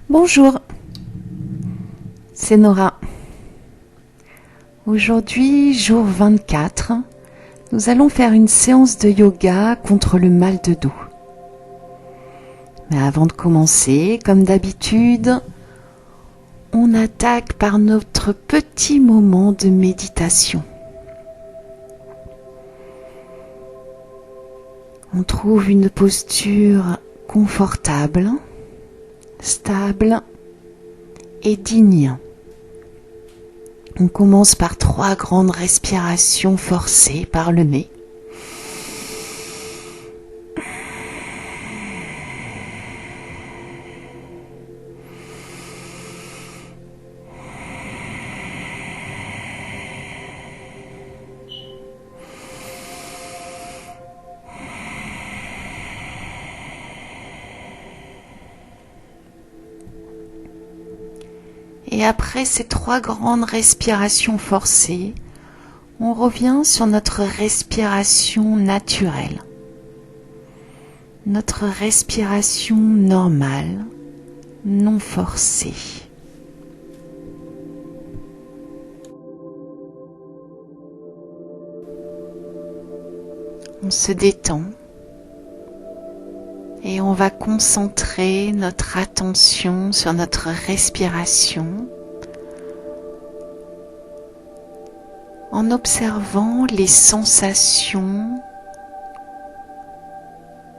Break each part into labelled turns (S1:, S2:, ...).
S1: Bonjour, c'est Nora. Aujourd'hui, jour 24, nous allons faire une séance de yoga contre le mal de dos. Mais avant de commencer, comme d'habitude, on attaque par notre petit moment de méditation. On trouve une posture confortable, stable et digne. On commence par 3 grandes respirations forcées par le nez. Et après ces 3 grandes respirations forcées, on revient sur notre respiration naturelle. Notre respiration normale, non forcée. On se détend et on va concentrer notre attention sur notre respiration en observant les sensations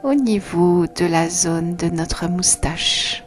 S1: au niveau de la zone de notre moustache.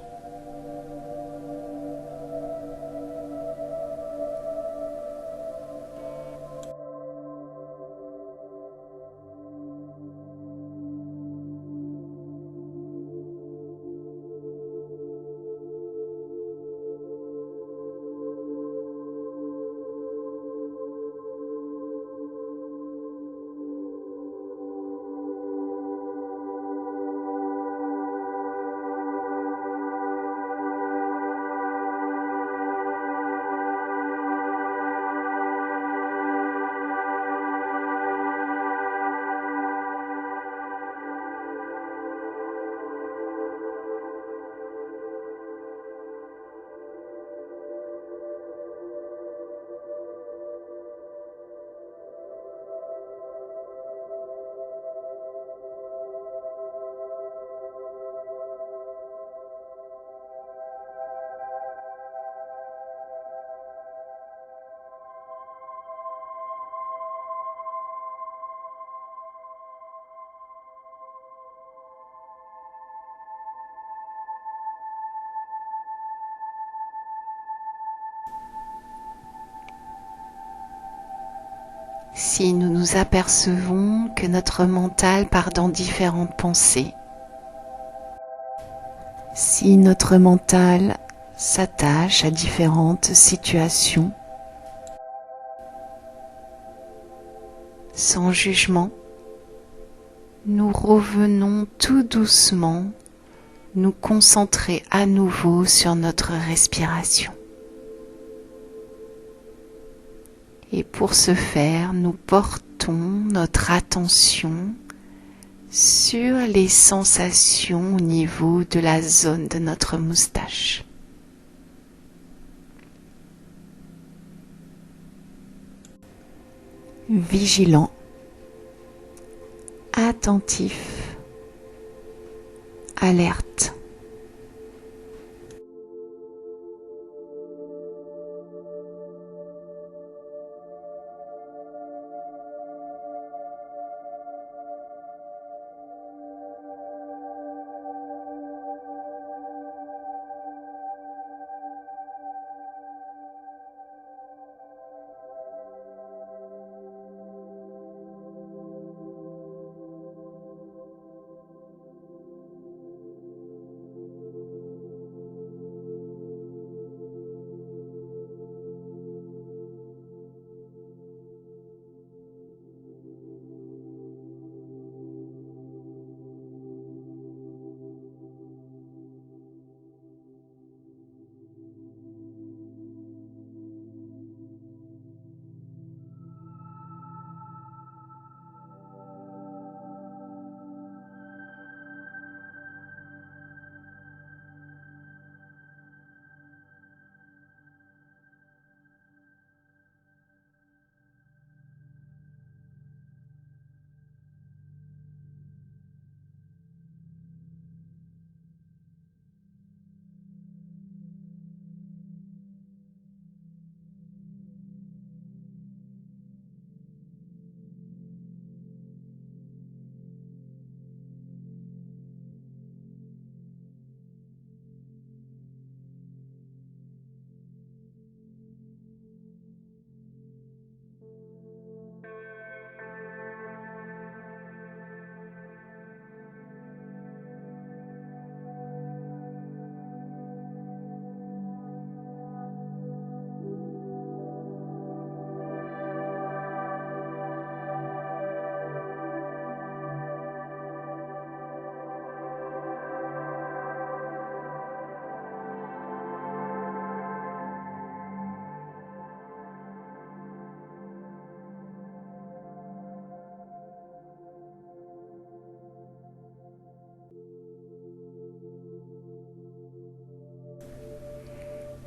S1: Si nous nous apercevons que notre mental part dans différentes pensées, si notre mental s'attache à différentes situations, sans jugement, nous revenons tout doucement nous concentrer à nouveau sur notre respiration. Et pour ce faire, nous portons notre attention sur les sensations au niveau de la zone de notre moustache. Vigilant, attentif, alerte.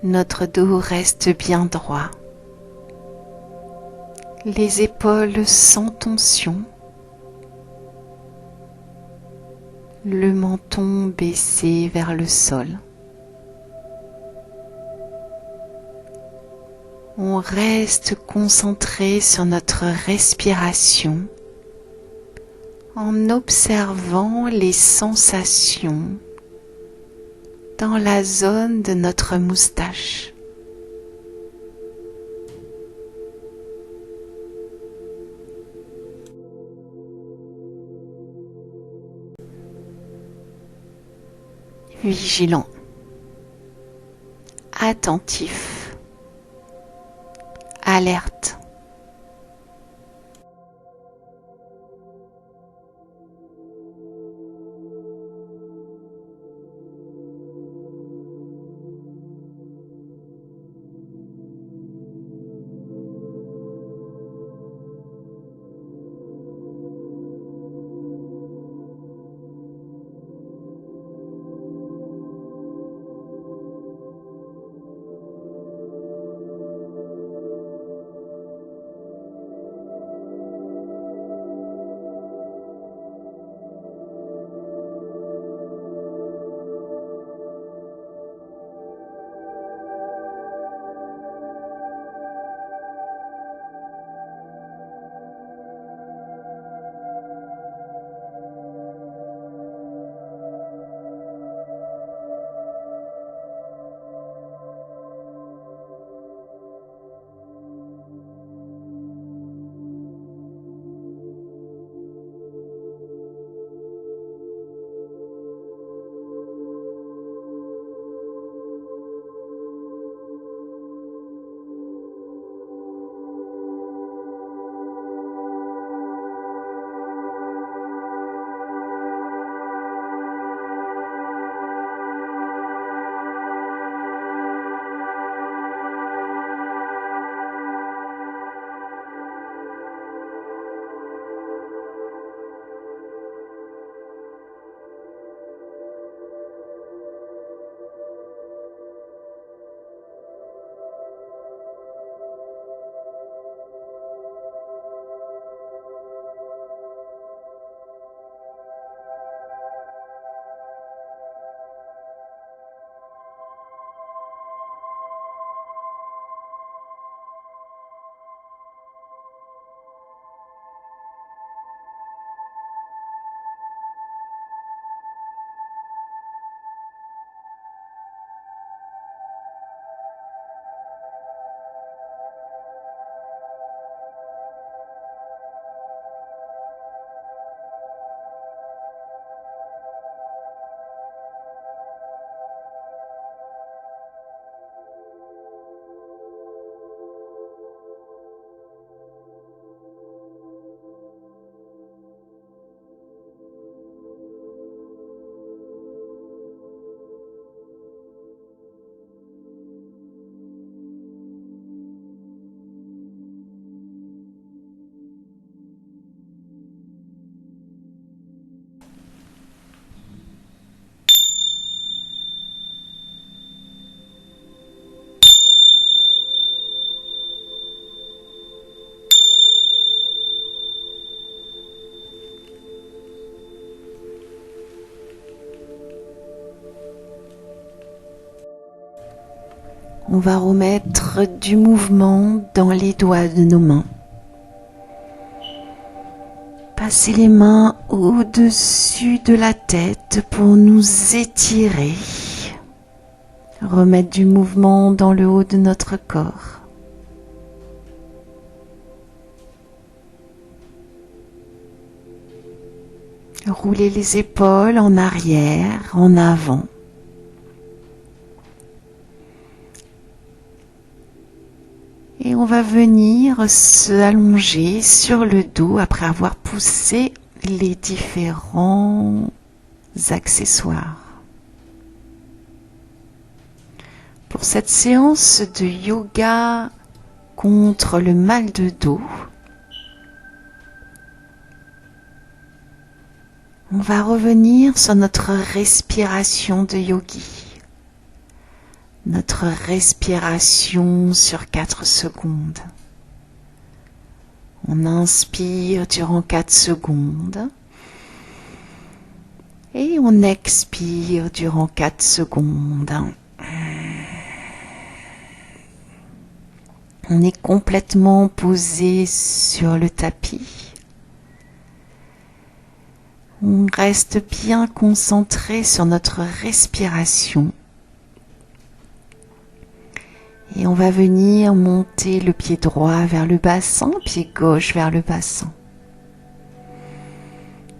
S1: Notre dos reste bien droit. Les épaules sans tension. Le menton baissé vers le sol. On reste concentré sur notre respiration en observant les sensations dans la zone de notre moustache. Vigilant, attentif, alerte. On va remettre du mouvement dans les doigts de nos mains. Passer les mains au-dessus de la tête pour nous étirer. Remettre du mouvement dans le haut de notre corps. Rouler les épaules en arrière, en avant. Et on va venir se allonger sur le dos après avoir poussé les différents accessoires. Pour cette séance de yoga contre le mal de dos, on va revenir sur notre respiration de yogi. notre respiration sur 4 secondes. On inspire durant 4 secondes et on expire durant 4 secondes. On est complètement posé sur le tapis. On reste bien concentré sur notre respiration. Et on va venir monter le pied droit vers le bassin, pied gauche vers le bassin.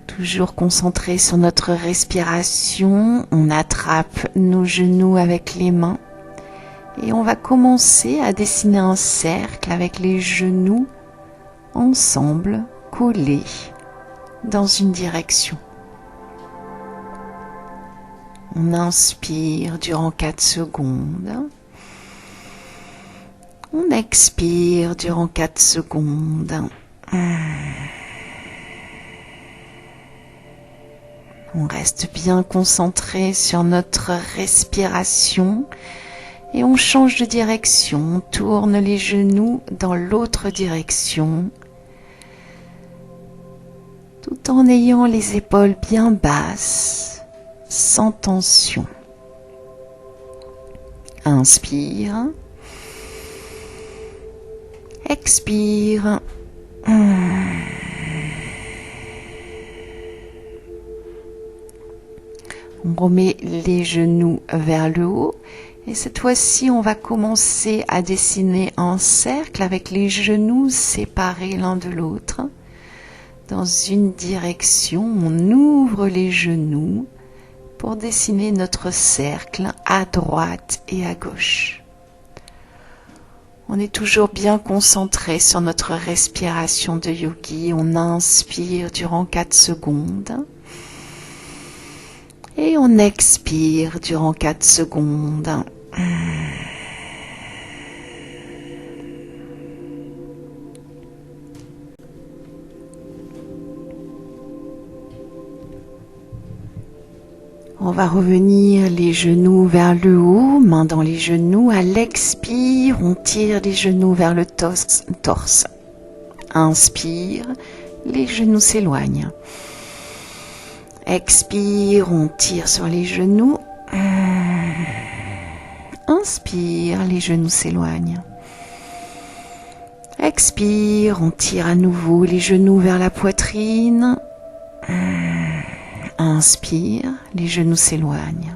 S1: Toujours concentré sur notre respiration, on attrape nos genoux avec les mains et on va commencer à dessiner un cercle avec les genoux ensemble, collés dans une direction. On inspire durant 4 secondes. On expire durant 4 secondes. On reste bien concentré sur notre respiration et on change de direction. On tourne les genoux dans l'autre direction tout en ayant les épaules bien basses, sans tension. Inspire. Expire. On remet les genoux vers le haut et cette fois-ci on va commencer à dessiner un cercle avec les genoux séparés l'un de l'autre. Dans une direction, on ouvre les genoux pour dessiner notre cercle à droite et à gauche. On est toujours bien concentré sur notre respiration de yogi. On inspire durant 4 secondes. Et on expire durant 4 secondes. On va revenir les genoux vers le haut, mains dans les genoux. À l'expire, on tire les genoux vers le torse. Inspire, les genoux s'éloignent. Expire, on tire sur les genoux. Inspire, les genoux s'éloignent. Expire, on tire à nouveau les genoux vers la poitrine. Inspire, les genoux s'éloignent.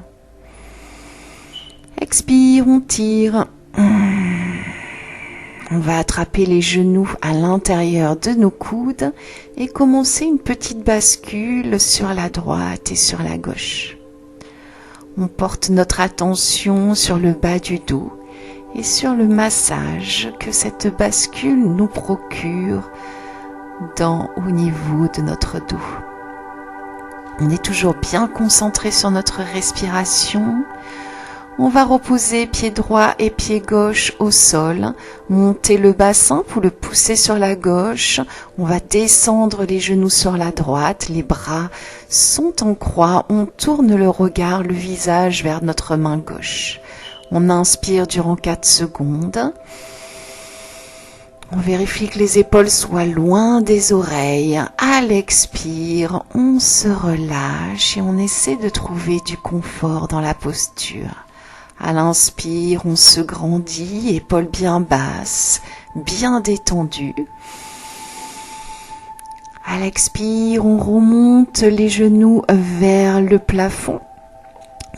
S1: Expire, on tire. On va attraper les genoux à l'intérieur de nos coudes et commencer une petite bascule sur la droite et sur la gauche. On porte notre attention sur le bas du dos et sur le massage que cette bascule nous procure au niveau de notre dos. On est toujours bien concentré sur notre respiration. On va reposer pied droit et pied gauche au sol, monter le bassin pour le pousser sur la gauche. On va descendre les genoux sur la droite, les bras sont en croix. On tourne le regard, le visage vers notre main gauche. On inspire durant 4 secondes. On vérifie que les épaules soient loin des oreilles. À l'expire, on se relâche et on essaie de trouver du confort dans la posture. À l'inspire, on se grandit, épaules bien basses, bien détendues. À l'expire, on remonte les genoux vers le plafond.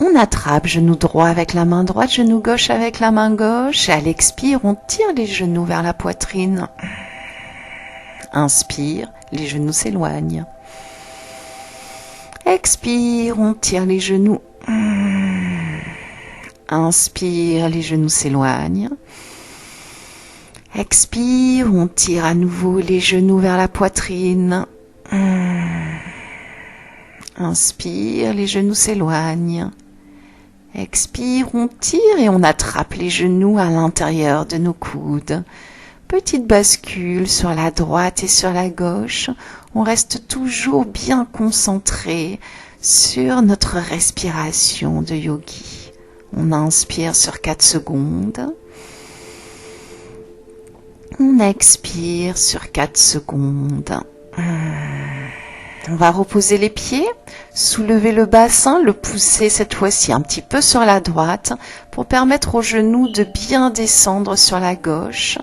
S1: On attrape genou droit avec la main droite, genou gauche avec la main gauche. À l'expire, on tire les genoux vers la poitrine. Inspire, les genoux s'éloignent. Expire, on tire les genoux. Inspire, les genoux s'éloignent. Expire, on tire à nouveau les genoux vers la poitrine. Inspire, les genoux s'éloignent. Expire, on tire et on attrape les genoux à l'intérieur de nos coudes. Petite bascule sur la droite et sur la gauche. On reste toujours bien concentré sur notre respiration de yogi. On inspire sur 4 secondes. On expire sur 4 secondes. On va reposer les pieds, soulever le bassin, le pousser cette fois-ci un petit peu sur la droite pour permettre aux genoux de bien descendre sur la gauche.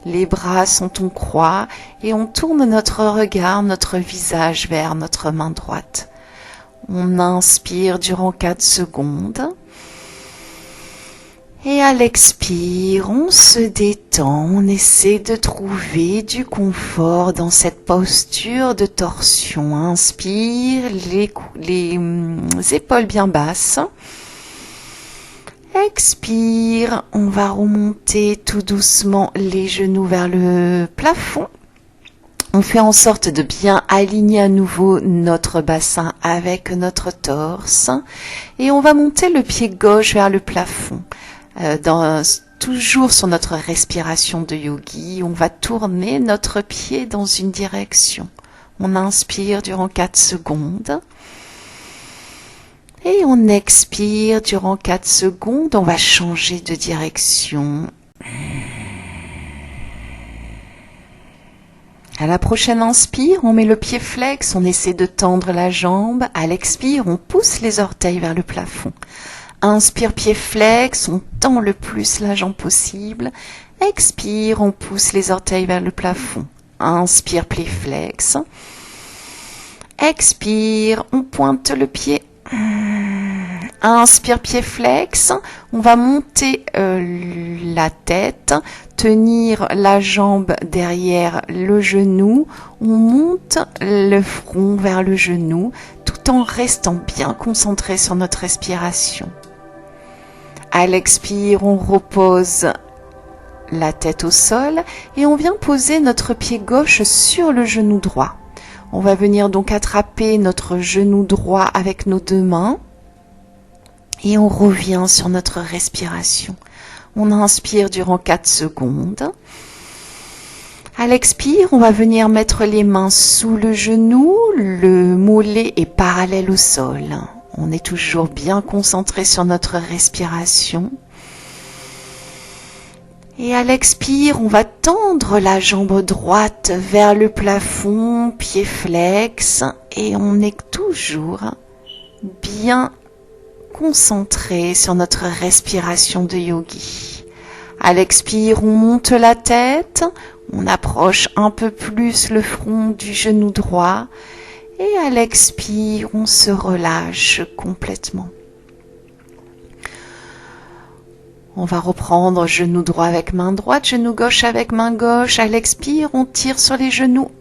S1: Les bras sont en croix et on tourne notre regard, notre visage vers notre main droite. On inspire durant 4 secondes. Et à l'expire, on se détend, on essaie de trouver du confort dans cette posture de torsion. Inspire, les épaules bien basses. Expire, on va remonter tout doucement les genoux vers le plafond. On fait en sorte de bien aligner à nouveau notre bassin avec notre torse. Et on va monter le pied gauche vers le plafond. Toujours sur notre respiration de yogi, on va tourner notre pied dans une direction. On inspire durant 4 secondes. Et on expire durant 4 secondes. On va changer de direction. À la prochaine inspire, on met le pied flex, on essaie de tendre la jambe. À l'expire, on pousse les orteils vers le plafond. Inspire, pied flex, on tend le plus la jambe possible. Expire, on pousse les orteils vers le plafond. Inspire, pied flex. Expire, on pointe le pied. Inspire, pied flex. On va monter la tête, tenir la jambe derrière le genou. On monte le front vers le genou tout en restant bien concentré sur notre respiration. À l'expire, on repose la tête au sol et on vient poser notre pied gauche sur le genou droit. On va venir donc attraper notre genou droit avec nos 2 mains et on revient sur notre respiration. On inspire durant 4 secondes. À l'expire, on va venir mettre les mains sous le genou, le mollet est parallèle au sol. On est toujours bien concentré sur notre respiration. Et à l'expire, on va tendre la jambe droite vers le plafond, pied flex. Et on est toujours bien concentré sur notre respiration de yogi. À l'expire, on monte la tête. On approche un peu plus le front du genou droit. Et à l'expire, on se relâche complètement. On va reprendre genou droit avec main droite, genou gauche avec main gauche. À l'expire, on tire sur les genoux.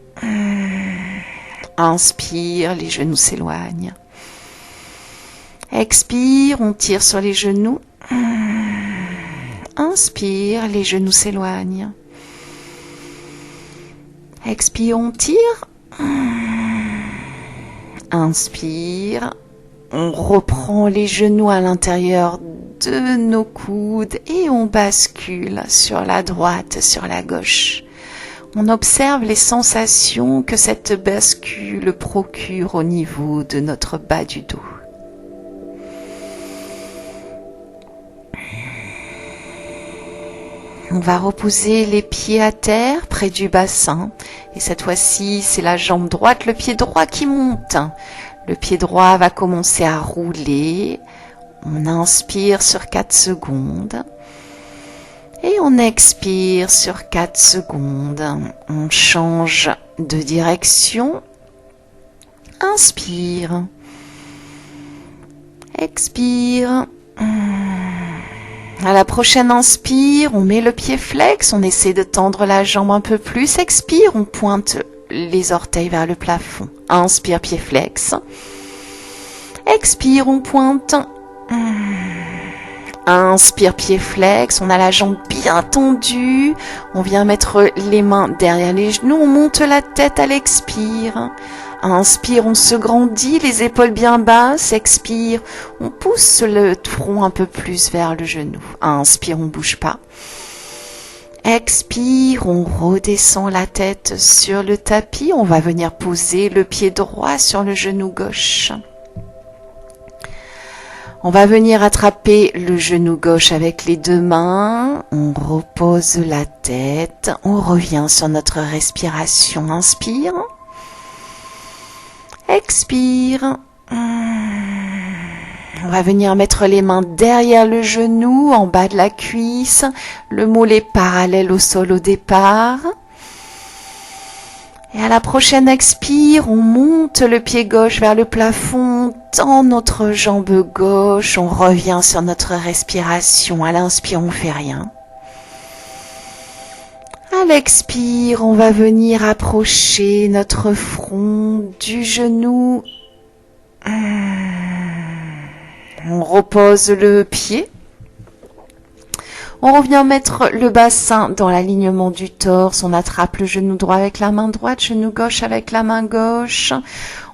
S1: Inspire, les genoux s'éloignent. Expire, on tire sur les genoux. Inspire, les genoux s'éloignent. Expire, on tire. Inspire, on reprend les genoux à l'intérieur de nos coudes et on bascule sur la droite, sur la gauche. On observe les sensations que cette bascule procure au niveau de notre bas du dos. On va reposer les pieds à terre près du bassin. Et cette fois-ci, c'est la jambe droite, le pied droit qui monte. Le pied droit va commencer à rouler. On inspire sur 4 secondes. Et on expire sur 4 secondes. On change de direction. Inspire. Expire. À la prochaine inspire, on met le pied flex, on essaie de tendre la jambe un peu plus. Expire, on pointe les orteils vers le plafond. Inspire, pied flex. Expire, on pointe. Inspire, pied flex, on a la jambe bien tendue. On vient mettre les mains derrière les genoux, on monte la tête à l'expire. Inspire, on se grandit, les épaules bien basses. Expire, on pousse le front un peu plus vers le genou. Inspire, on bouge pas. Expire, on redescend la tête sur le tapis. On va venir poser le pied droit sur le genou gauche. On va venir attraper le genou gauche avec les deux mains. On repose la tête. On revient sur notre respiration. Inspire. Expire. On va venir mettre les mains derrière le genou, en bas de la cuisse. Le mollet parallèle au sol au départ. Et à la prochaine expire, on monte le pied gauche vers le plafond, on tend notre jambe gauche, on revient sur notre respiration. À l'inspire, on fait rien. À l'expire, on va venir approcher notre front du genou. On repose le pied. On revient mettre le bassin dans l'alignement du torse. On attrape le genou droit avec la main droite, genou gauche avec la main gauche.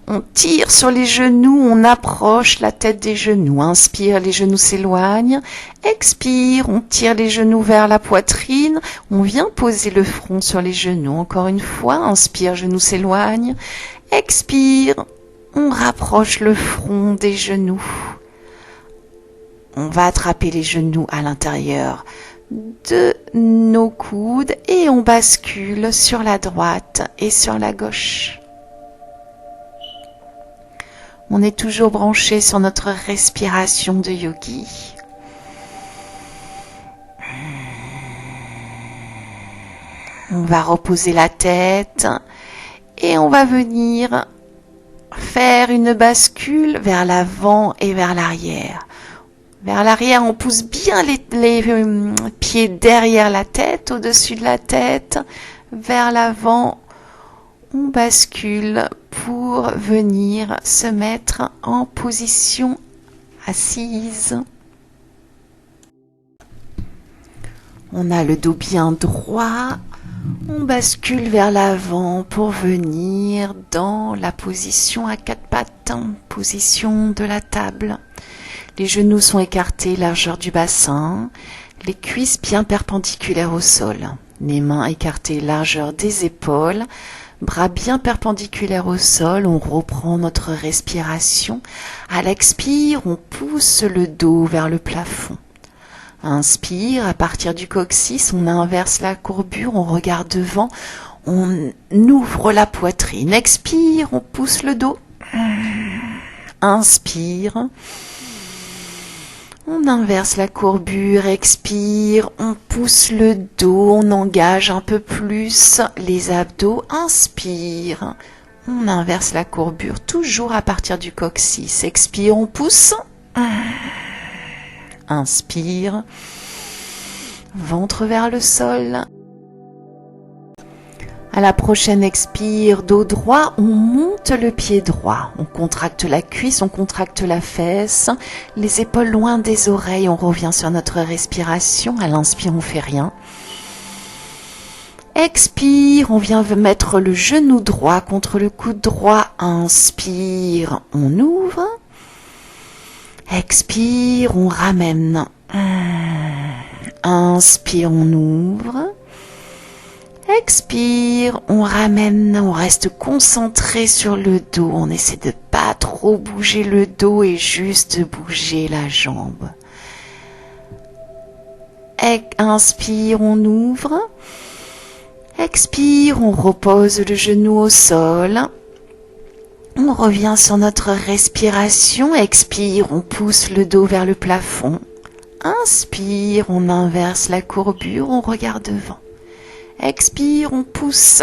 S1: On tire sur les genoux, on approche la tête des genoux. Inspire, les genoux s'éloignent. Expire, on tire les genoux vers la poitrine. On vient poser le front sur les genoux. Encore une fois, inspire, genoux s'éloignent. Expire, on rapproche le front des genoux. On va attraper les genoux à l'intérieur de nos coudes et on bascule sur la droite et sur la gauche. On est toujours branché sur notre respiration de yogi. On va reposer la tête et on va venir faire une bascule vers l'avant et vers l'arrière. Vers l'arrière, on pousse bien les pieds derrière la tête, au-dessus de la tête. Vers l'avant, on bascule pour venir se mettre en position assise. On a le dos bien droit. On bascule vers l'avant pour venir dans la position à quatre pattes, position de la table. Les genoux sont écartés, largeur du bassin, les cuisses bien perpendiculaires au sol, les mains écartées, largeur des épaules, bras bien perpendiculaires au sol. On reprend notre respiration. À l'expire, on pousse le dos vers le plafond. Inspire, à partir du coccyx, on inverse la courbure, on regarde devant, on ouvre la poitrine. Expire, on pousse le dos. Inspire. On inverse la courbure, expire, on pousse le dos, on engage un peu plus les abdos, inspire, on inverse la courbure, toujours à partir du coccyx, expire, on pousse, inspire, ventre vers le sol. À la prochaine expire, dos droit, on monte le pied droit. On contracte la cuisse, on contracte la fesse, les épaules loin des oreilles. On revient sur notre respiration. À l'inspire, on fait rien. Expire, on vient mettre le genou droit contre le coude droit. Inspire, on ouvre. Expire, on ramène. Inspire, on ouvre. Expire, on ramène, on reste concentré sur le dos. On essaie de pas trop bouger le dos et juste bouger la jambe. Inspire, on ouvre. Expire, on repose le genou au sol. On revient sur notre respiration. Expire, on pousse le dos vers le plafond. Inspire, on inverse la courbure, on regarde devant. Expire, on pousse.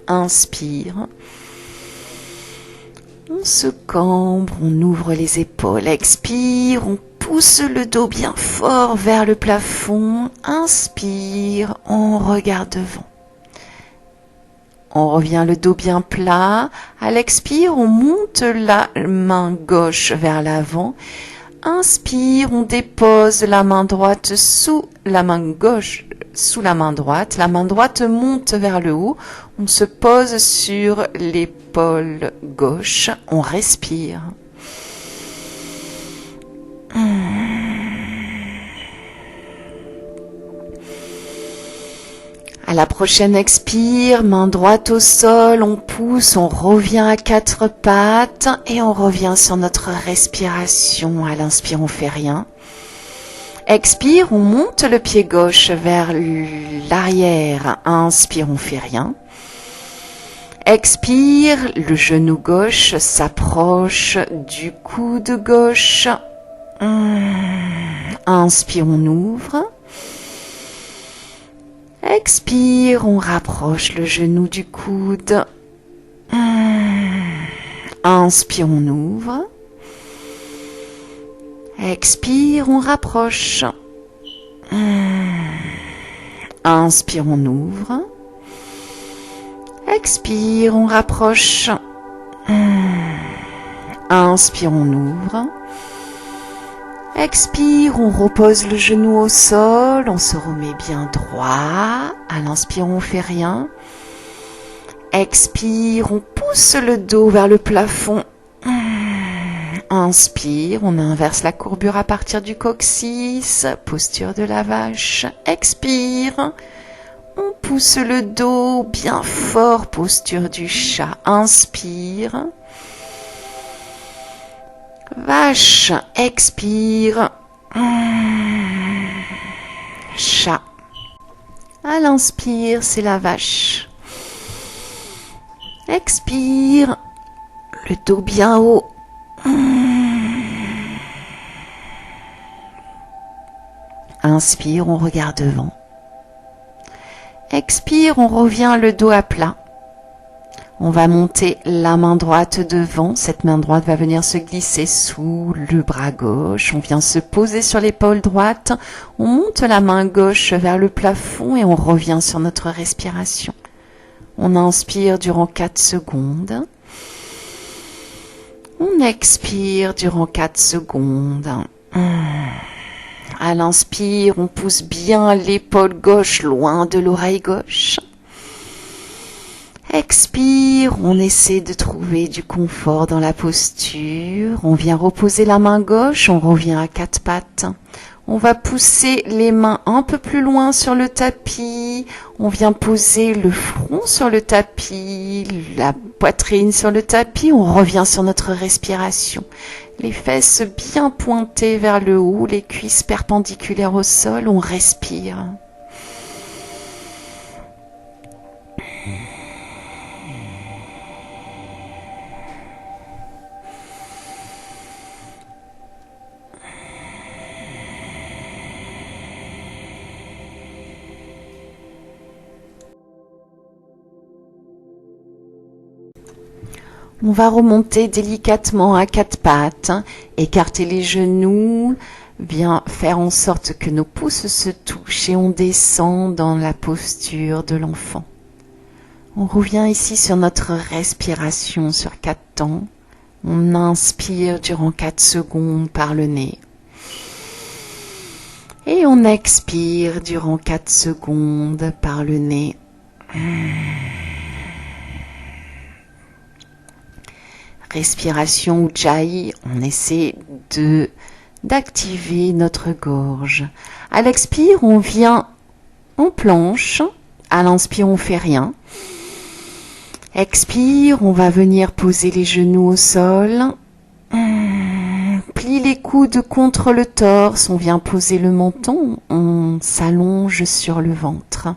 S1: Inspire. On se cambre, on ouvre les épaules. Expire, on pousse le dos bien fort vers le plafond. Inspire, on regarde devant. On revient le dos bien plat. À l'expire, on monte la main gauche vers l'avant. Inspire, on dépose la main droite sous la main gauche, sous la main droite. La main droite monte vers le haut. On se pose sur l'épaule gauche. On respire. À la prochaine expire, main droite au sol, on pousse, on revient à quatre pattes et on revient sur notre respiration. À l'inspire, on fait rien. Expire, on monte le pied gauche vers l'arrière. Inspire, on fait rien. Expire, le genou gauche s'approche du coude gauche. Inspire, on ouvre. Expire, on rapproche le genou du coude. Inspire, on ouvre. Expire, on rapproche. Inspire, on ouvre. Expire, on rapproche. Inspire, on ouvre. Expire, on repose le genou au sol, on se remet bien droit. À l'inspire, on fait rien. Expire, on pousse le dos vers le plafond. Inspire, on inverse la courbure à partir du coccyx, posture de la vache. Expire, on pousse le dos bien fort, posture du chat. Inspire. Vache, expire. Chat. À l'inspire, c'est la vache. Expire, le dos bien haut. Inspire, on regarde devant. Expire, on revient le dos à plat. On va monter la main droite devant. Cette main droite va venir se glisser sous le bras gauche. On vient se poser sur l'épaule droite. On monte la main gauche vers le plafond et on revient sur notre respiration. On inspire durant 4 secondes. On expire durant 4 secondes. À l'inspire, on pousse bien l'épaule gauche loin de l'oreille gauche. Expire, on essaie de trouver du confort dans la posture. On vient reposer la main gauche, on revient à 4 pattes. On va pousser les mains un peu plus loin sur le tapis. On vient poser le front sur le tapis, la poitrine sur le tapis. On revient sur notre respiration. Les fesses bien pointées vers le haut, les cuisses perpendiculaires au sol. On respire. On va remonter délicatement à 4 pattes, écarter les genoux, bien faire en sorte que nos pouces se touchent et on descend dans la posture de l'enfant. On revient ici sur notre respiration sur 4 temps. On inspire durant 4 secondes par le nez. Et on expire durant 4 secondes par le nez. Respiration Ujjayi, on essaie d'activer notre gorge. À l'expire, on vient en planche. À l'inspire, on fait rien. Expire, on va venir poser les genoux au sol. Plie les coudes contre le torse. On vient poser le menton. On s'allonge sur le ventre.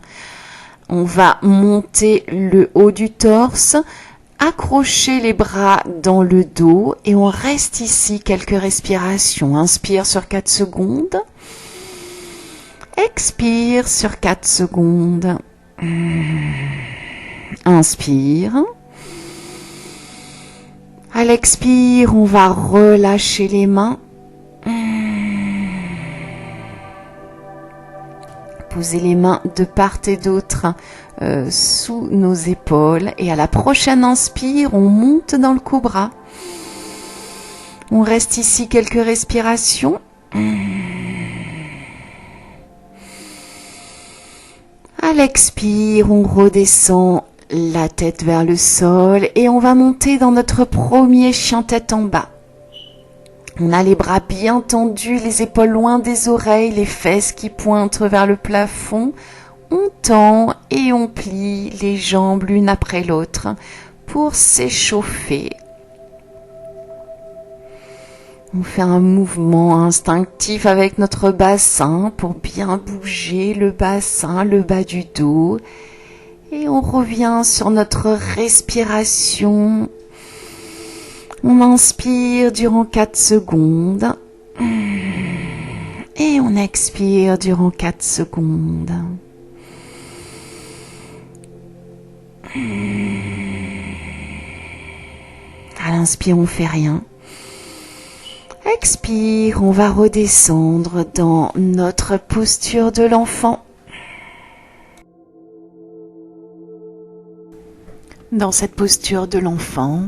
S1: On va monter le haut du torse. Accrocher les bras dans le dos et on reste ici quelques respirations. Inspire sur 4 secondes. Expire sur 4 secondes. Inspire. À l'expire, on va relâcher les mains. Poser les mains de part et d'autre sous nos épaules. Et à la prochaine inspire, on monte dans le cobra. On reste ici quelques respirations. À l'expire, on redescend la tête vers le sol et on va monter dans notre premier chien tête en bas. On a les bras bien tendus, les épaules loin des oreilles, les fesses qui pointent vers le plafond. on tend et on plie les jambes l'une après l'autre pour s'échauffer. On fait un mouvement instinctif avec notre bassin pour bien bouger le bassin, le bas du dos. Et on revient sur notre respiration. On inspire durant 4 secondes. Et on expire durant 4 secondes. À l'inspire, on fait rien. Expire, on va redescendre dans notre posture de l'enfant. Dans cette posture de l'enfant,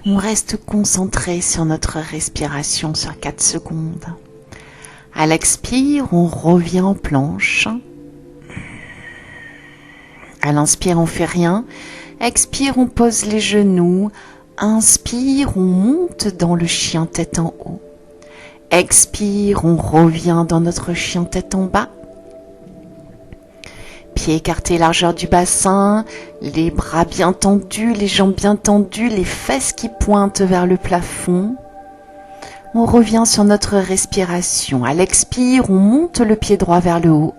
S1: on reste concentré sur notre respiration sur 4 secondes. À l'expire, on revient en planche. À l'inspire, on fait rien. Expire, on pose les genoux. Inspire, on monte dans le chien tête en haut. Expire, on revient dans notre chien tête en bas. Pieds écartés, largeur du bassin, les bras bien tendus, les jambes bien tendues, les fesses qui pointent vers le plafond. On revient sur notre respiration. À l'expire, on monte le pied droit vers le haut.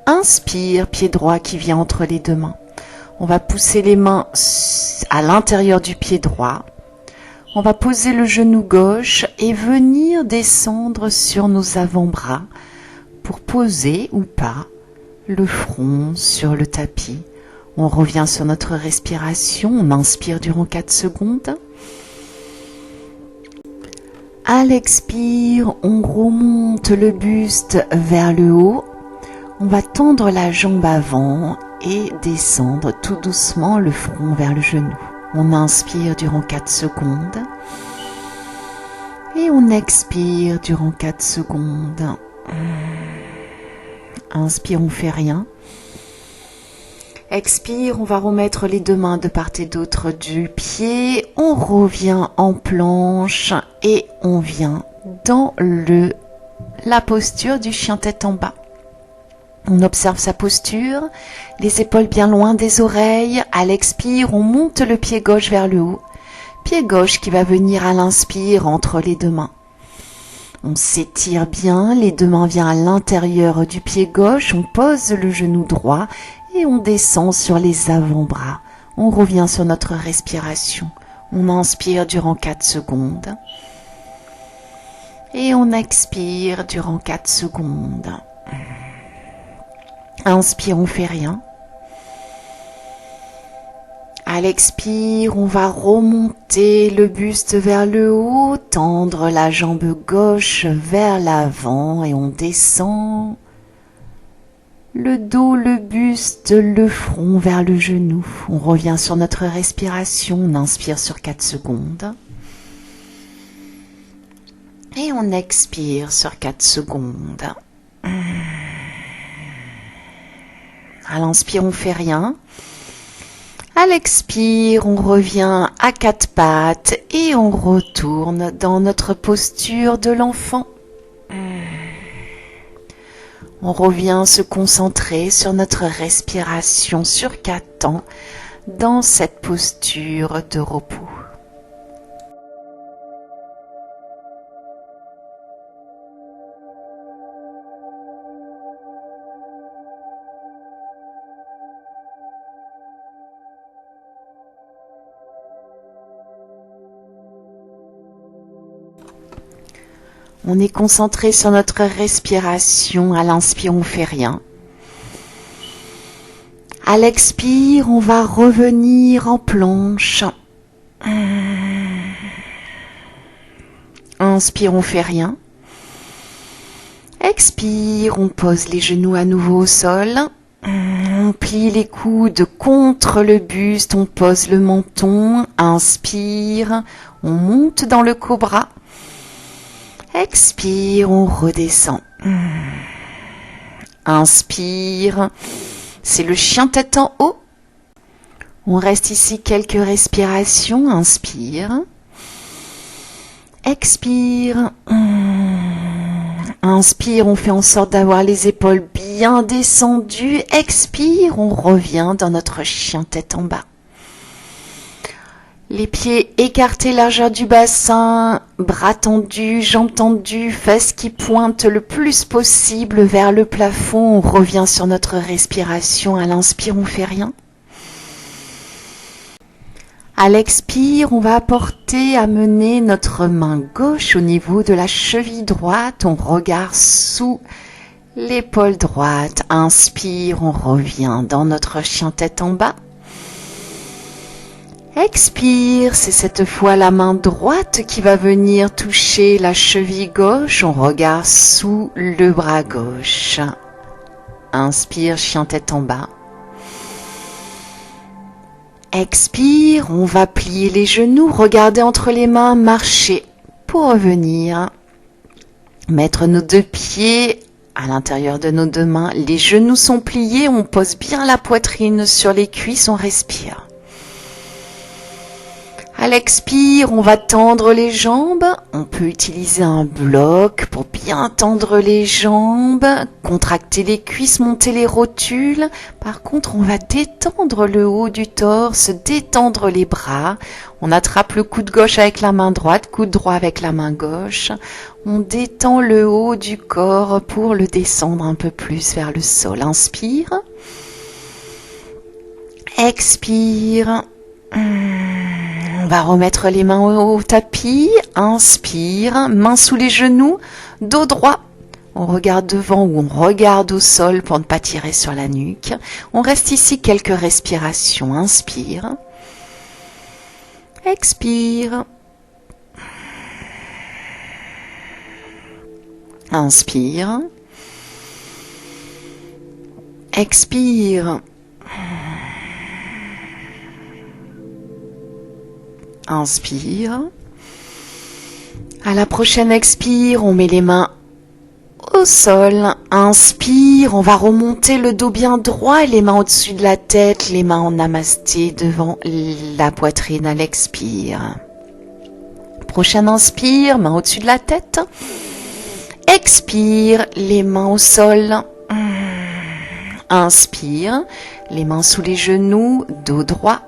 S1: Inspire, pied droit qui vient entre les deux mains. On va pousser les mains à l'intérieur du pied droit. On va poser le genou gauche et venir descendre sur nos avant-bras pour poser ou pas le front sur le tapis. On revient sur notre respiration. On inspire durant 4 secondes. À l'expire, on remonte le buste vers le haut. On va tendre la jambe avant et descendre tout doucement le front vers le genou. On inspire durant 4 secondes. Et on expire durant 4 secondes. Inspire, on fait rien. Expire, on va remettre les deux mains de part et d'autre du pied. On revient en planche et on vient dans la posture du chien tête en bas. On observe sa posture, les épaules bien loin des oreilles. À l'expire, on monte le pied gauche vers le haut. Pied gauche qui va venir à l'inspire entre les deux mains. On s'étire bien, les deux mains viennent à l'intérieur du pied gauche. On pose le genou droit et on descend sur les avant-bras. On revient sur notre respiration. On inspire durant 4 secondes. Et on expire durant 4 secondes. Inspire, on fait rien. À l'expire, on va remonter le buste vers le haut, tendre la jambe gauche vers l'avant et on descend le dos, le buste, le front vers le genou. On revient sur notre respiration, on inspire sur 4 secondes. Et on expire sur 4 secondes. À l'inspire, on fait rien. À l'expire, on revient à 4 pattes et on retourne dans notre posture de l'enfant. On revient se concentrer sur notre respiration sur 4 temps dans cette posture de repos. On est concentré sur notre respiration. À l'inspire, on fait rien. À l'expire, on va revenir en planche. Inspire, on fait rien. Expire, on pose les genoux à nouveau au sol. On plie les coudes contre le buste, on pose le menton. Inspire, on monte dans le cobra. Expire, on redescend. Inspire, c'est le chien tête en haut. On reste ici quelques respirations. Inspire. Expire. Inspire, on fait en sorte d'avoir les épaules bien descendu. Expire, on revient dans notre chien tête en bas. Les pieds écartés, largeur du bassin, bras tendus, jambes tendues, fesses qui pointent le plus possible vers le plafond. On revient sur notre respiration. À l'inspire, on fait rien. À l'expire, on va amener notre main gauche au niveau de la cheville droite. On regarde sous l'épaule droite. Inspire, on revient dans notre chien tête en bas. Expire, c'est cette fois la main droite qui va venir toucher la cheville gauche. On regarde sous le bras gauche. Inspire, chien tête en bas. Expire, on va plier les genoux, regarder entre les mains, marcher pour revenir. Mettre nos deux pieds à l'intérieur de nos deux mains. Les genoux sont pliés, on pose bien la poitrine sur les cuisses, on respire. À l'expire, on va tendre les jambes. On peut utiliser un bloc pour bien tendre les jambes, contracter les cuisses, monter les rotules. Par contre, on va détendre le haut du torse, détendre les bras. On attrape le coude gauche avec la main droite, coude droit avec la main gauche. On détend le haut du corps pour le descendre un peu plus vers le sol. Inspire. Expire. On va remettre les mains au tapis. Inspire, main sous les genoux, dos droit. On regarde devant ou on regarde au sol pour ne pas tirer sur la nuque. On reste ici quelques respirations. Inspire. Expire. Inspire. Expire. Inspire. À la prochaine expire, on met les mains au sol. Inspire, on va remonter le dos bien droit, les mains au-dessus de la tête, les mains en namasté devant la poitrine à l'expire. Prochaine inspire, main au-dessus de la tête. Expire, les mains au sol. Inspire, les mains sous les genoux, dos droit.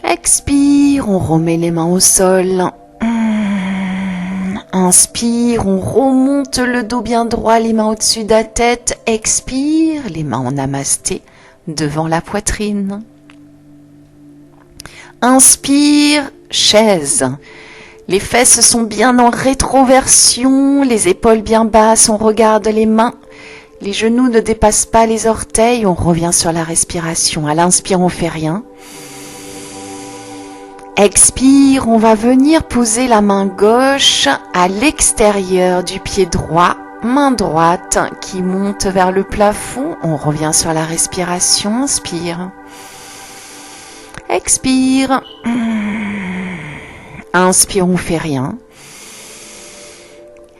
S1: Expire, on remet les mains au sol. Inspire, on remonte le dos bien droit, les mains au-dessus de la tête. Expire, les mains en namasté devant la poitrine. Inspire, chaise. Les fesses sont bien en rétroversion, les épaules bien basses, on regarde les mains. Les genoux ne dépassent pas les orteils, on revient sur la respiration. À l'inspire, on fait rien. Expire, on va venir poser la main gauche à l'extérieur du pied droit, main droite qui monte vers le plafond. On revient sur la respiration, inspire. Expire. Inspire, on fait rien.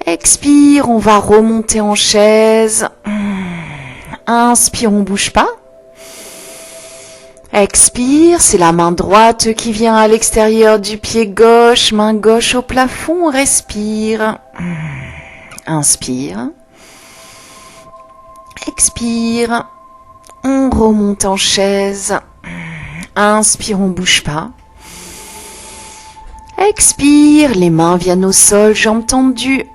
S1: Expire, on va remonter en chaise. Inspire, on bouge pas. Expire, c'est la main droite qui vient à l'extérieur du pied gauche, main gauche au plafond, on respire. Inspire. Expire. On remonte en chaise. Inspire, on bouge pas. Expire, les mains viennent au sol, jambes tendues.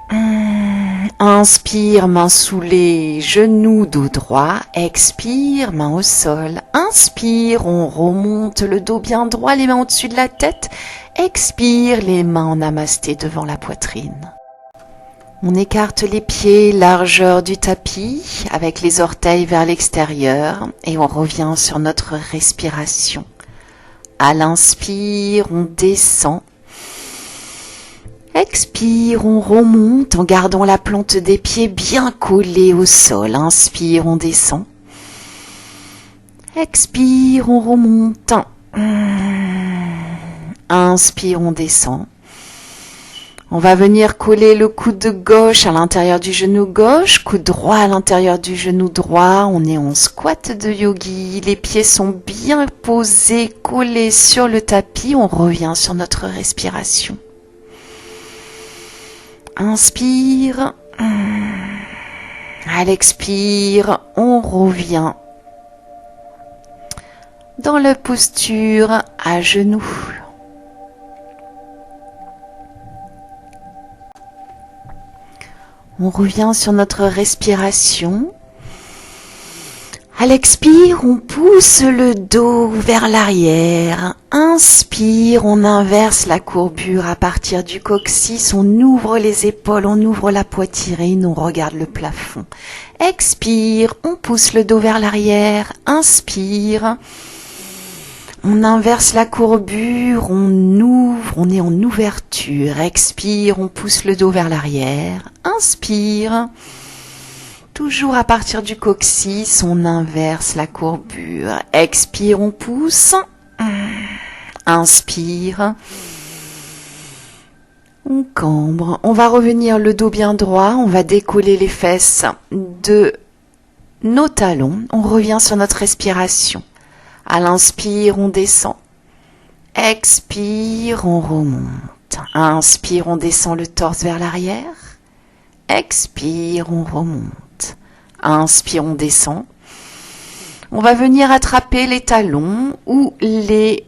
S1: Inspire, main sous les genoux, dos droit. Expire, main au sol. Inspire, on remonte le dos bien droit, les mains au-dessus de la tête. Expire, les mains en namasté devant la poitrine. On écarte les pieds, largeur du tapis, avec les orteils vers l'extérieur. Et on revient sur notre respiration. À l'inspire, on descend. Expire, on remonte en gardant la plante des pieds bien collée au sol. Inspire, on descend. Expire, on remonte. Inspire, on descend. On va venir coller le coude gauche à l'intérieur du genou gauche, coude droit à l'intérieur du genou droit. On est en squat de yogi. Les pieds sont bien posés, collés sur le tapis. On revient sur notre respiration. Inspire. À l'expire, on revient dans la posture à genoux. On revient sur notre respiration. À l'expire, on pousse le dos vers l'arrière. Inspire, on inverse la courbure à partir du coccyx. On ouvre les épaules, on ouvre la poitrine, on regarde le plafond. Expire, on pousse le dos vers l'arrière. Inspire, on inverse la courbure, on ouvre, on est en ouverture. Expire, on pousse le dos vers l'arrière. Inspire. Toujours à partir du coccyx, on inverse la courbure. Expire, on pousse. Inspire. On cambre. On va revenir le dos bien droit. On va décoller les fesses de nos talons. On revient sur notre respiration. À l'inspire, on descend. Expire, on remonte. Inspire, on descend le torse vers l'arrière. Expire, on remonte. Inspire, on descend. On va venir attraper les talons ou les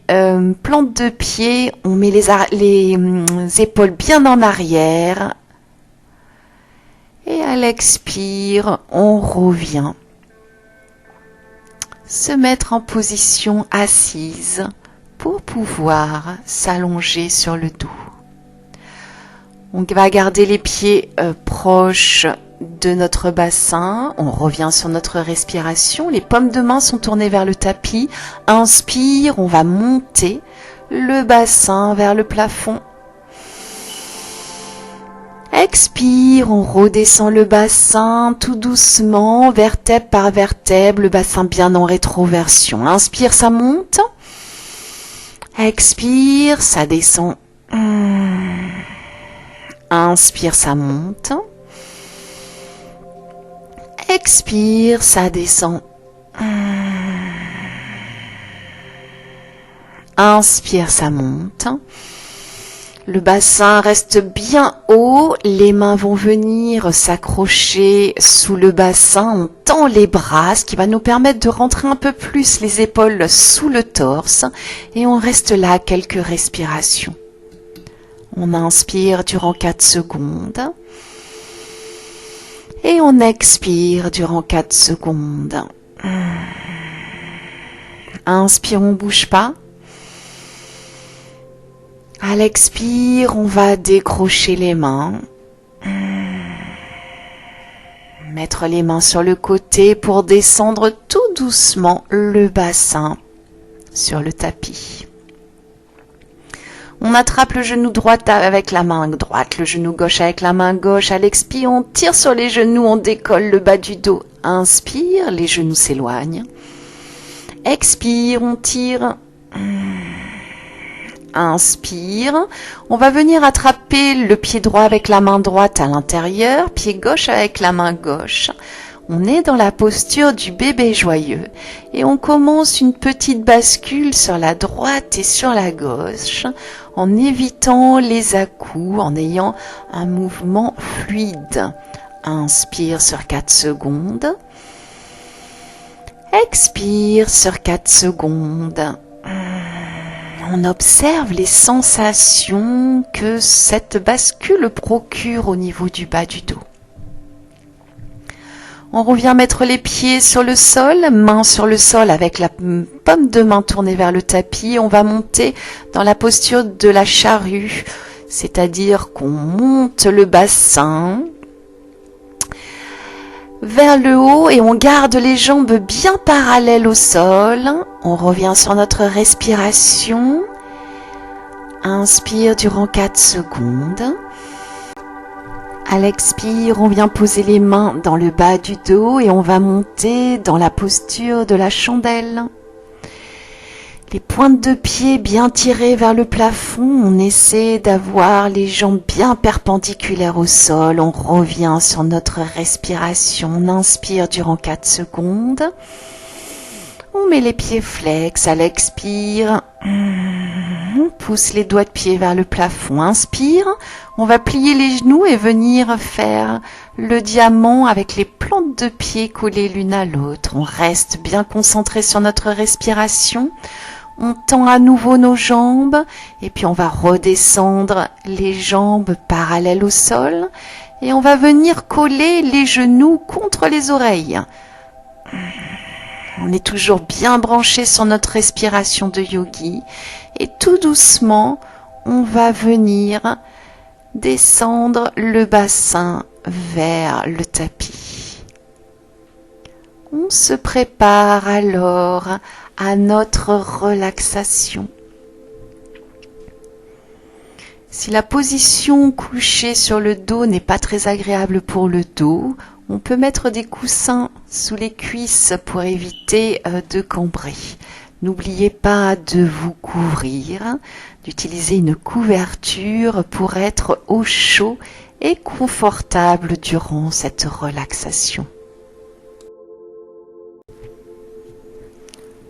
S1: plantes de pied. On met les épaules bien en arrière. Et à l'expire, on revient. Se mettre en position assise pour pouvoir s'allonger sur le dos. On va garder les pieds proches de notre bassin. On revient sur notre respiration. Les paumes de main sont tournées vers le tapis. Inspire, on va monter le bassin vers le plafond. Expire, on redescend le bassin tout doucement, vertèbre par vertèbre, le bassin bien en rétroversion. Inspire, ça monte. Expire, ça descend. Inspire, ça monte. Expire, ça descend. Inspire, ça monte. Le bassin reste bien haut. Les mains vont venir s'accrocher sous le bassin. On tend les bras, ce qui va nous permettre de rentrer un peu plus les épaules sous le torse. Et on reste là quelques respirations. On inspire durant 4 secondes. Et on expire durant 4 secondes. Inspire, on ne bouge pas. À l'expire, on va décrocher les mains. Mettre les mains sur le côté pour descendre tout doucement le bassin sur le tapis. On attrape le genou droit avec la main droite, le genou gauche avec la main gauche. À l'expire, on tire sur les genoux, on décolle le bas du dos. Inspire, les genoux s'éloignent. Expire, on tire. Inspire. On va venir attraper le pied droit avec la main droite à l'intérieur, pied gauche avec la main gauche. On est dans la posture du bébé joyeux et on commence une petite bascule sur la droite et sur la gauche en évitant les à-coups, en ayant un mouvement fluide. Inspire sur 4 secondes. Expire sur 4 secondes. On observe les sensations que cette bascule procure au niveau du bas du dos. On revient mettre les pieds sur le sol, main sur le sol avec la paume de main tournée vers le tapis. On va monter dans la posture de la charrue, c'est-à-dire qu'on monte le bassin vers le haut et on garde les jambes bien parallèles au sol. On revient sur notre respiration. Inspire durant 4 secondes. À l'expire, on vient poser les mains dans le bas du dos et on va monter dans la posture de la chandelle. Les pointes de pied bien tirées vers le plafond. On essaie d'avoir les jambes bien perpendiculaires au sol. On revient sur notre respiration. On inspire durant 4 secondes. On met les pieds flex à l'expire. On pousse les doigts de pied vers le plafond. Inspire. On va plier les genoux et venir faire le diamant avec les plantes de pied collées l'une à l'autre. On reste bien concentré sur notre respiration. On tend à nouveau nos jambes et puis on va redescendre les jambes parallèles au sol et on va venir coller les genoux contre les oreilles. On est toujours bien branché sur notre respiration de yogi et tout doucement, on va venir descendre le bassin vers le tapis. On se prépare alors à notre relaxation. Si la position couchée sur le dos n'est pas très agréable pour le dos, on peut mettre des coussins sous les cuisses pour éviter de cambrer. N'oubliez pas de vous couvrir, d'utiliser une couverture pour être au chaud et confortable durant cette relaxation.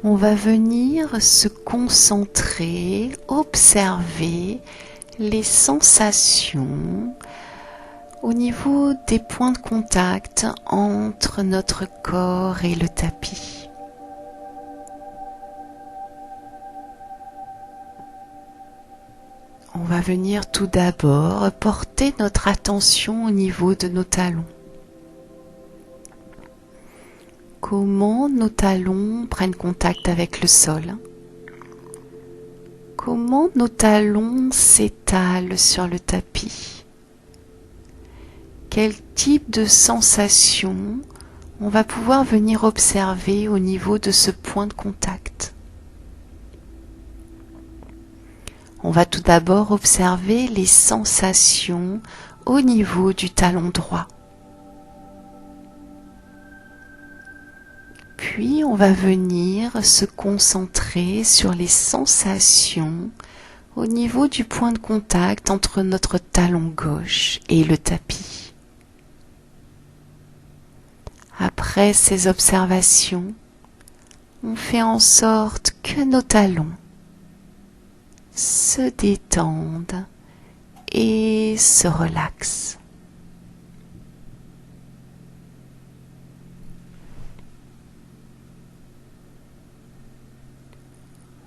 S1: On va venir se concentrer, observer les sensations au niveau des points de contact entre notre corps et le tapis. On va venir tout d'abord porter notre attention au niveau de nos talons. Comment nos talons prennent contact avec le sol? Comment nos talons s'étalent sur le tapis? Quel type de sensation on va pouvoir venir observer au niveau de ce point de contact? On va tout d'abord observer les sensations au niveau du talon droit. Puis on va venir se concentrer sur les sensations au niveau du point de contact entre notre talon gauche et le tapis. Après ces observations, on fait en sorte que nos talons se détendent et se relaxent.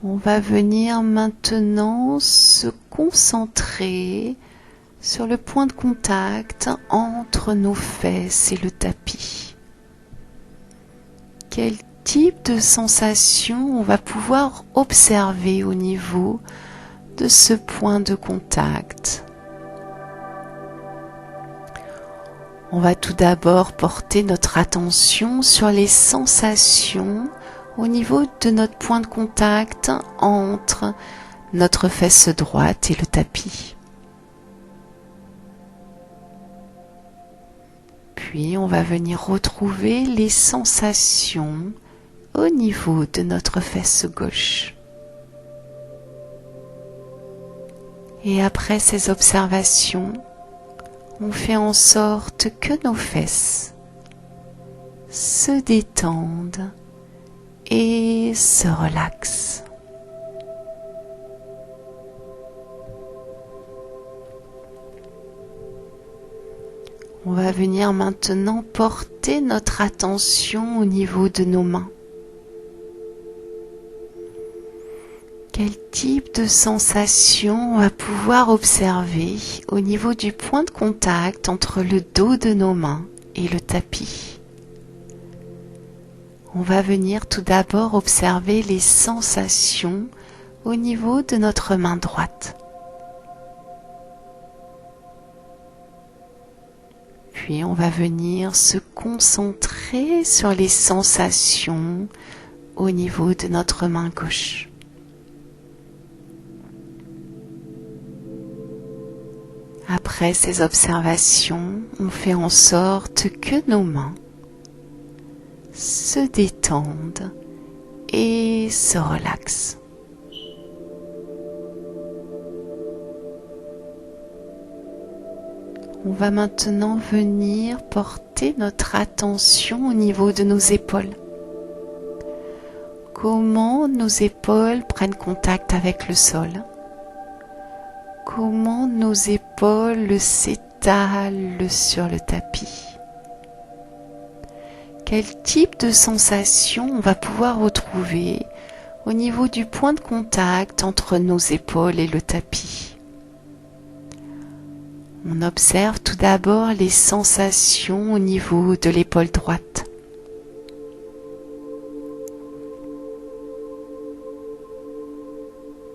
S1: On va venir maintenant se concentrer sur le point de contact entre nos fesses et le tapis. Quel type de sensation on va pouvoir observer au niveau de ce point de contact? On va tout d'abord porter notre attention sur les sensations au niveau de notre point de contact entre notre fesse droite et le tapis. Puis on va venir retrouver les sensations au niveau de notre fesse gauche. Et après ces observations, on fait en sorte que nos fesses se détendent et se relaxent. On va venir maintenant porter notre attention au niveau de nos mains. Quel type de sensation on va pouvoir observer au niveau du point de contact entre le dos de nos mains et le tapis? On va venir tout d'abord observer les sensations au niveau de notre main droite. Puis on va venir se concentrer sur les sensations au niveau de notre main gauche. Après ces observations, on fait en sorte que nos mains se détendent et se relaxent. On va maintenant venir porter notre attention au niveau de nos épaules. Comment nos épaules prennent contact avec le sol? comment nos épaules s'étalent sur le tapis. Quel type de sensation on va pouvoir retrouver au niveau du point de contact entre nos épaules et le tapis. On observe tout d'abord les sensations au niveau de l'épaule droite.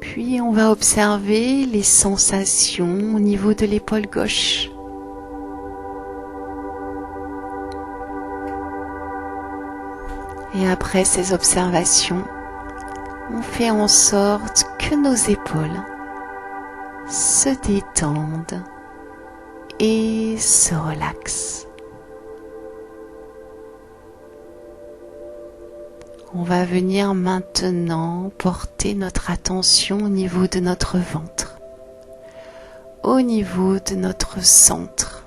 S1: Puis on va observer les sensations au niveau de l'épaule gauche. Et après ces observations, on fait en sorte que nos épaules se détendent et se relaxent. On va venir maintenant porter notre attention au niveau de notre ventre, au niveau de notre centre,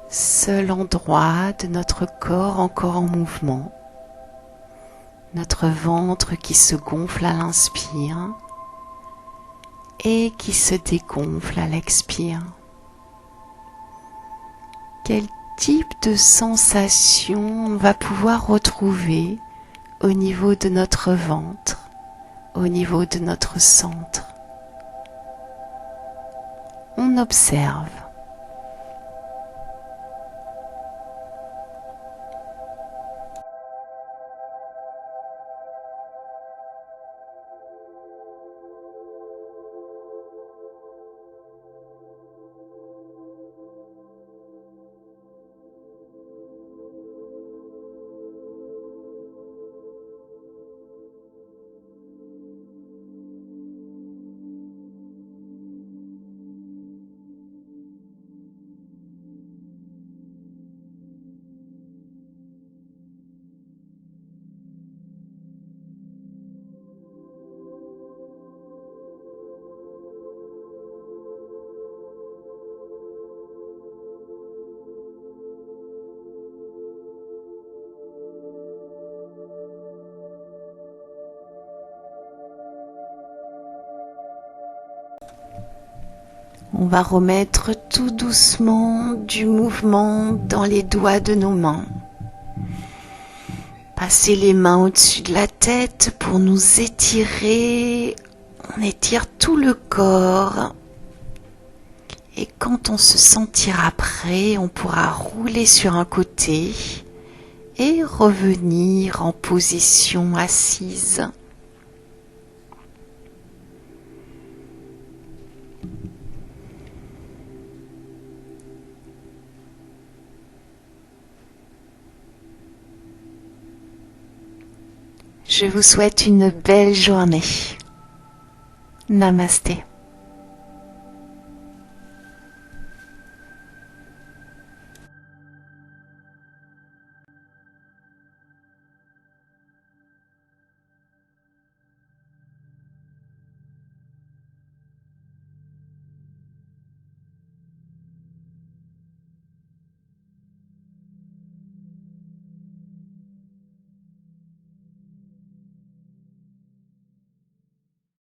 S1: seul endroit de notre corps encore en mouvement. Notre ventre qui se gonfle à l'inspire et qui se dégonfle à l'expire. Quel type de sensation on va pouvoir retrouver au niveau de notre ventre, au niveau de notre centre? On observe. On va remettre tout doucement du mouvement dans les doigts de nos mains. Passer les mains au-dessus de la tête pour nous étirer. On étire tout le corps. Et quand on se sentira prêt, on pourra rouler sur un côté et revenir en position assise. Je vous souhaite une belle journée. Namasté.